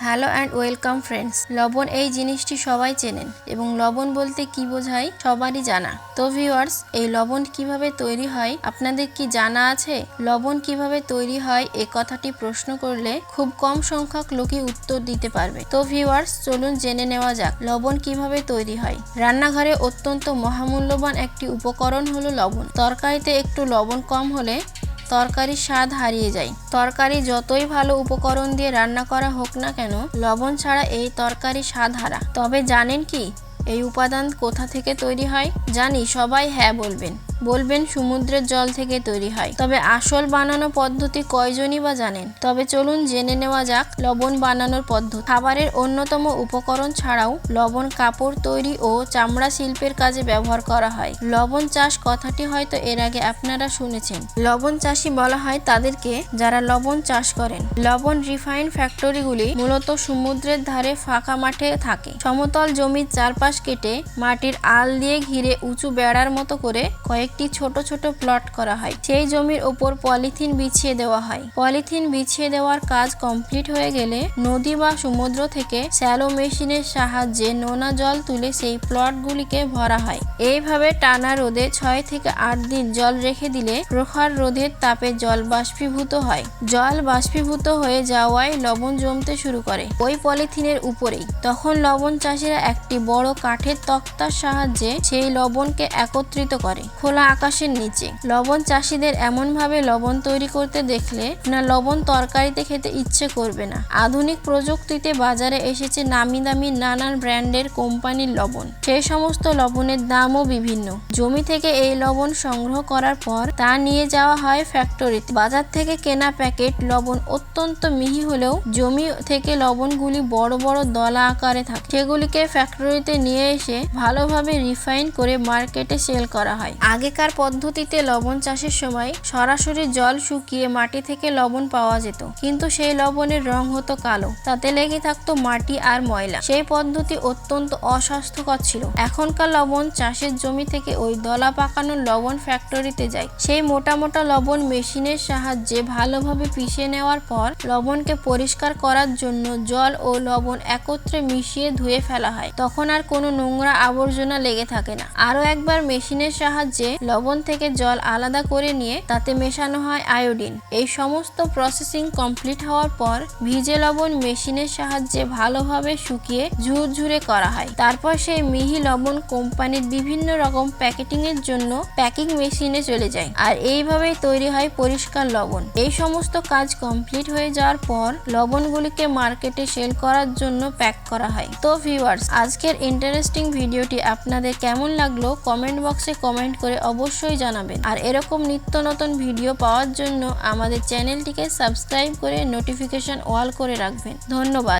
Hello and welcome friends. লবণ এই জিনিসটি সবাই চেনেন এবং লবণ বলতে কি বোঝায় সবারই জানা। তো ভিউয়ার্স, এই লবণ কিভাবে তৈরি হয় আপনাদের কি জানা আছে? লবণ কিভাবে তৈরি হয় এই কথাটি প্রশ্ন করলে খুব কম সংখ্যক লোকই উত্তর দিতে পারবে। তো ভিউয়ার্স, চলুন জেনে নেওয়া যাক লবণ কিভাবে তৈরি হয়। রান্নাঘরে অত্যন্ত মহামূল্যবান একটি উপকরণ হলো লবণ। তরকারিতে একটু লবণ কম হলে তরকারির স্বাদ হারিয়ে যায়। তরকারি যতই ভালো উপকরণ দিয়ে রান্না করা হোক না কেন, লবণ ছাড়া এই তরকারি স্বাদ হারা। তবে জানেন কি এই উপাদান কোথা থেকে তৈরি হয়? জানি সবাই হ্যাঁ বলবেন সমুদ্রের জল থেকে তৈরি হয়। তবে আসল বানানো পদ্ধতি কয়জনই বা জানেন? তবে চলুন জেনে নেওয়া যাক লবণ বানানোর পদ্ধতি। খাবারের অন্যতম উপকরণ ছাড়াও লবণ কাপড় তৈরি ও চামড়া শিল্পের কাজে ব্যবহার করা হয়। লবণ চাষ কথাটি হয়তো এর আগে আপনারা শুনেছেন। লবণ চাষি বলা হয় তাদেরকে যারা লবণ চাষ করেন। লবণ রিফাইন ফ্যাক্টরিগুলি মূলত সমুদ্রের ধারে ফাঁকা মাঠে থাকে। সমতল জমির চারপাশ কেটে মাটির আল দিয়ে ঘিরে উঁচু বেড়ার মতো করে কয়েকটি ছোট ছোট প্লট করা হয়। সেই জমির ওপর পলিথিন বিছিয়ে দেওয়া হয়। পলিথিন বিছিয়ে দেওয়ার কাজ কমপ্লিট হয়ে গেলে নদী বা সমুদ্র থেকে শ্যালো মেশিনের সাহায্যে নোনা জল তুলে সেই প্লটগুলিকে ভরা হয়। এইভাবে টানা রোদে 6 থেকে 8 দিন জল রেখে দিলে প্রখর রোদের তাপে জল বাষ্পীভূত হয়। জল বাষ্পীভূত হয়ে যাওয়ায় লবণ জমতে শুরু করে ওই পলিথিনের উপরেই। তখন লবণ চাষিরা একটি বড় কাঠের তক্তার সাহায্যে সেই লবণকে একত্রিত করে খোলা আকাশের নিচে। লবণ চাষিদের এমন ভাবে লবণ তৈরি করতে দেখলে না লবণ তরকারিতে খেতে ইচ্ছে করবে না। আধুনিক প্রযুক্তিতে বাজারে এসেছে নামি দামি নানান ব্র্যান্ডের কোম্পানির লবণ। সেই সমস্ত লবণের দামও বিভিন্ন। জমি থেকে এই লবণ সংগ্রহ করার পর তা নিয়ে যাওয়া হয় ফ্যাক্টরিতে। বাজার থেকে কেনা প্যাকেট লবণ অত্যন্ত মিহি হলেও জমি থেকে লবণগুলি বড় বড় দলা আকারে থাকে। সেগুলিকে ফ্যাক্টরিতে নিয়ে এসে ভালোভাবে রিফাইন করে মার্কেটে সেল করা হয়। আগেকার পদ্ধতিতে লবণ চাষের সময় সরাসরি জল শুকিয়ে মাটি থেকে লবণ পাওয়া যেত, কিন্তু সেই লবণের রং হতো কালো, তাতে লেগে থাকতো মাটি আর ময়লা। সেই পদ্ধতি অত্যন্ত অস্বাস্থ্যকর ছিল। এখনকার লবণ চাষের জমি থেকে ওই দলা পাকানো লবণ ফ্যাক্টরিতে যায়। সেই মোটা মোটা লবণ মেশিনের সাহায্যে ভালোভাবে পিষে নেওয়ার পর লবণকে পরিষ্কার করার জন্য জল ও লবণ একত্রে মিশিয়ে ধুয়ে ফেলা হয়। তখন আর কোনো নোংরা আবর্জনা লেগে থাকে না। আরো একবার মেশিনের সাহায্যে লবণ থেকে জল আলাদা করে নিয়ে তাতে মেশানো হয় আয়োডিন। এই সমস্ত প্রসেসিং কমপ্লিট হওয়ার পর ভিজে লবণ মেশিনের সাহায্যে ভালোভাবে শুকিয়ে ঝুরঝুরে করা হয়। তারপর সেই মিহি লবণ কোম্পানির বিভিন্ন রকম প্যাকেটিং এর জন্য প্যাকিং মেশিনে চলে যায়। আর এইভাবেই তৈরি হয় পরিষ্কার লবণ। এই সমস্ত কাজ কমপ্লিট হয়ে যাওয়ার পর লবণগুলিকে মার্কেটে সেল করার জন্য প্যাক করা হয়। তো ভিউয়ার্স, আজকের ইন্টারেস্টিং ভিডিওটি আপনাদের কেমন লাগলো কমেন্ট বক্সে কমেন্ট করে অবশ্যই জানাবেন। আর এরকম নিত্য নতুন ভিডিও পাওয়ার জন্য আমাদের চ্যানেলটিকে সাবস্ক্রাইব করে নোটিফিকেশন অল করে রাখবেন। ধন্যবাদ।